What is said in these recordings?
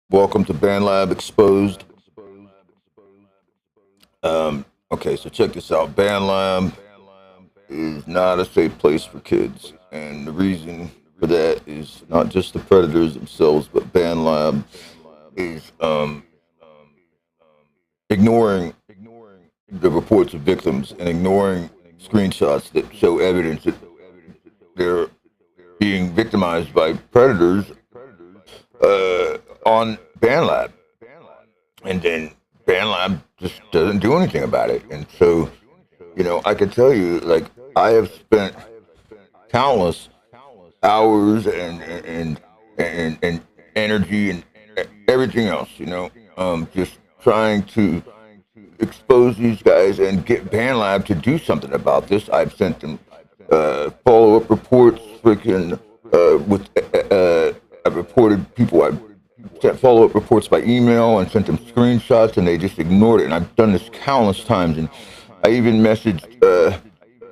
Welcome to Bandlab Exposed. Okay, so check this out. Bandlab is not a safe place for kids, and the reason for that is not just the predators themselves, but Bandlab is ignoring the reports of victims and ignoring screenshots that show evidence that they're being victimized by predators on Bandlab. And then Bandlab just doesn't do anything about it. And so, I can tell you, like, I have spent countless hours and energy and everything else, just trying to expose these guys and get Bandlab to do something about this. I've sent them follow-up reports, freaking I've reported people. I've sent follow-up reports by email and sent them screenshots, and they just ignored it. And I've done this countless times. And I even messaged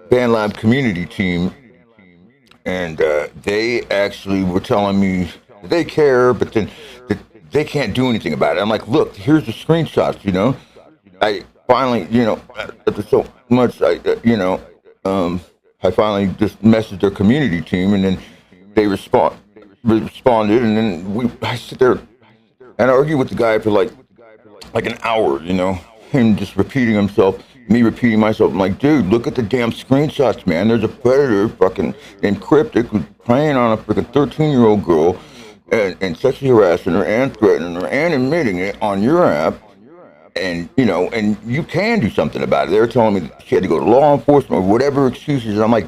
Bandlab community team, and they actually were telling me they care, but then they can't do anything about it. I'm like, look, here's the screenshots. I finally, after so much, I finally just messaged their community team, and then they responded, and then I sit there and argue with the guy for like an hour, him just repeating himself, me repeating myself. I'm like, dude, look at the damn screenshots, man. There's a predator fucking named Cryptic who's preying on a freaking 13-year-old girl and sexually harassing her and threatening her and admitting it on your app. And and you can do something about it. They were telling me that she had to go to law enforcement or whatever excuses. And I'm like,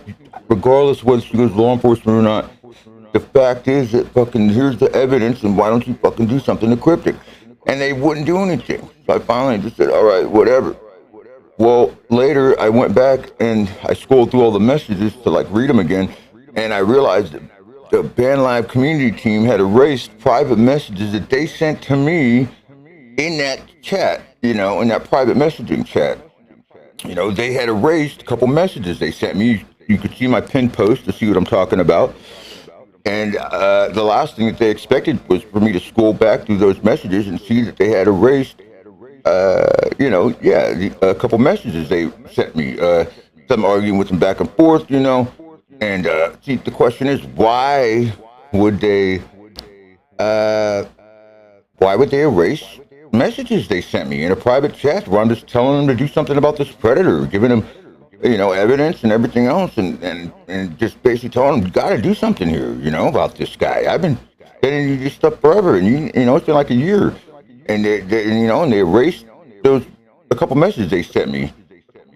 regardless of whether she goes to law enforcement or not, the fact is that fucking here's the evidence, and why don't you fucking do something to Cryptic? And they wouldn't do anything. So I finally just said, all right, whatever. Well, later I went back and I scrolled through all the messages to read them again, and I realized that the Bandlab community team had erased private messages that they sent to me in that chat, in that private messaging chat. They had erased a couple messages they sent me. You could see my pinned post to see what I'm talking about. And the last thing that they expected was for me to scroll back through those messages and see that they had erased, a couple messages they sent me. Some arguing with them back and forth, And see, the question is, would they, why would they erase messages they sent me in a private chat where I'm just telling them to do something about this predator, giving them evidence and everything else, and just basically telling them, you got to do something here, about this guy. I've been sending you this stuff forever, and it's been like a year, and they erased a couple messages they sent me.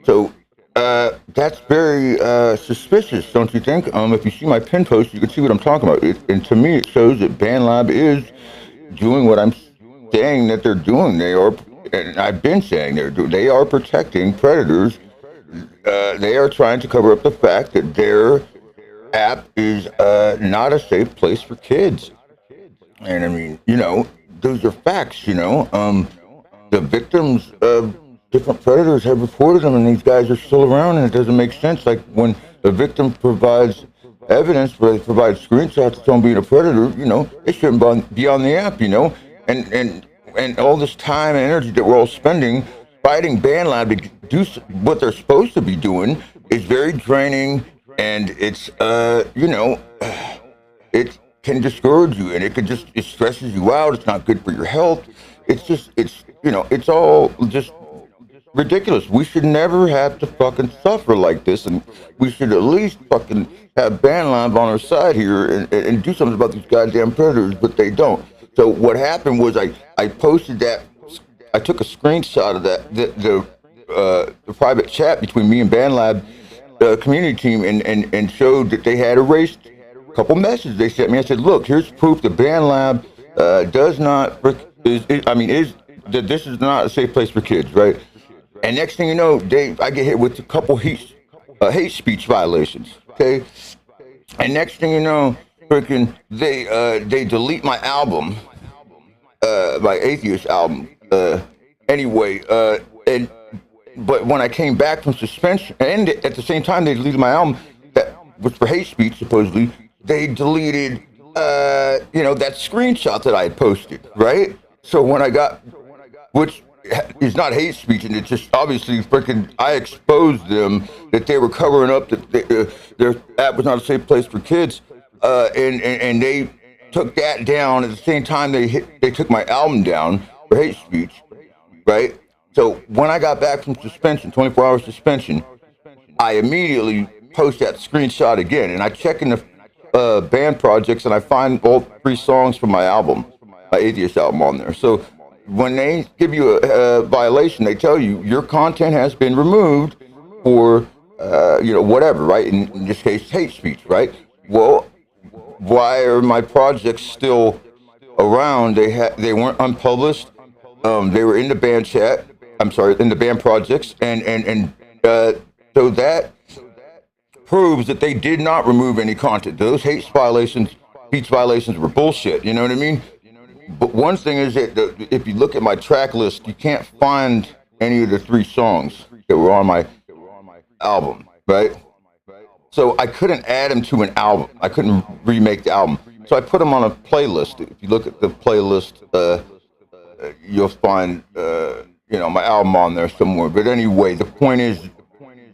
So that's very suspicious, don't you think? If you see my pin post, you can see what I'm talking about. And to me, it shows that Bandlab is doing what I'm saying that they're doing. They are, and I've been saying they are protecting predators. They are trying to cover up the fact that their app is not a safe place for kids. And I mean, those are facts, the victims of different predators have reported them, and these guys are still around, and it doesn't make sense. Like when the victim provides evidence, where they provide screenshots of someone being a predator, it shouldn't be on the app, and all this time and energy that we're all spending fighting Bandlab to do what they're supposed to be doing is very draining, and it's it can discourage you, and it stresses you out. It's not good for your health. It's all just ridiculous. We should never have to fucking suffer like this, and we should at least fucking have Bandlab on our side here and do something about these goddamn predators, but they don't. So what happened was I posted that. I took a screenshot of that the private chat between me and Bandlab community team and showed that they had erased a couple messages they sent me. I said, look, here's proof that Bandlab does not is that this is not a safe place for kids, right? And next thing you know, I get hit with a couple hate speech violations. Okay, and next thing you know, freaking they delete my album, my Atheist album. Anyway, but when I came back from suspension, and at the same time they deleted my album that was for hate speech supposedly, they deleted that screenshot that I had posted, right? So when I got, which is not hate speech, and it's just obviously freaking, I exposed them that they were covering up that their app was not a safe place for kids, and they took that down at the same time they took my album down for hate speech, right? So when I got back from suspension, 24-hour suspension, I immediately post that screenshot again, and I check in the band projects, and I find all 3 songs from my album, my Atheist album, on there. So when they give you a violation, they tell you your content has been removed for whatever, right? In this case, hate speech, right? Well, why are my projects still around? They weren't unpublished. They were in the band chat. I'm sorry, in the band projects, and so that proves that they did not remove any content. Those speech violations were bullshit. You know what I mean? But one thing is that if you look at my track list, you can't find any of the 3 songs that were on my album, right? So I couldn't add them to an album. I couldn't remake the album. So I put them on a playlist. If you look at the playlist, you'll find my album on there somewhere. But anyway, the point is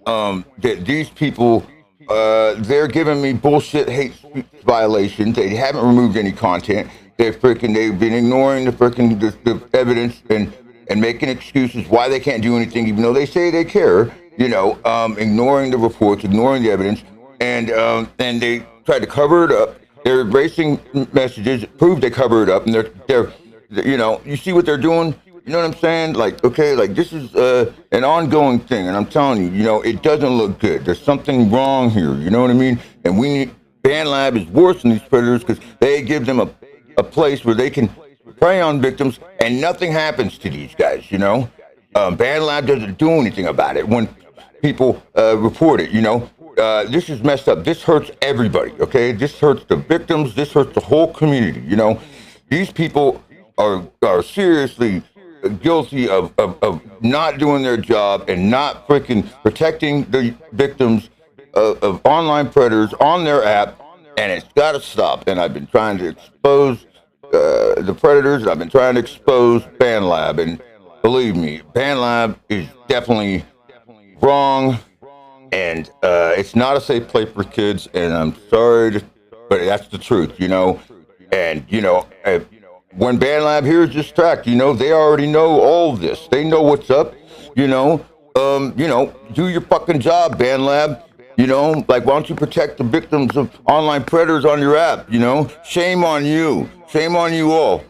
that these people, they're giving me bullshit hate speech violations. They haven't removed any content. They've been ignoring the evidence and making excuses why they can't do anything, even though they say they care. Ignoring the reports, ignoring the evidence, and they tried to cover it up. They're erasing messages that prove they cover it up, and they're you see what they're doing. You know what I'm saying? Like, okay, like this is an ongoing thing, and I'm telling you, it doesn't look good. There's something wrong here. You know what I mean? And Bandlab is worse than these predators because they give them a place where they can prey on victims, and nothing happens to these guys. Bandlab doesn't do anything about it when people report it. This is messed up. This hurts everybody. Okay, this hurts the victims. This hurts the whole community. These people are seriously guilty of not doing their job and not freaking protecting the victims of online predators on their app, and it's got to stop. And I've been trying to expose the predators, and I've been trying to expose Bandlab, and believe me, Bandlab is definitely wrong, and it's not a safe place for kids, and I'm sorry, but that's the truth, and when Bandlab hears this track, they already know all this. They know what's up, do your fucking job, Bandlab. Why don't you protect the victims of online predators on your app? Shame on you. Shame on you all.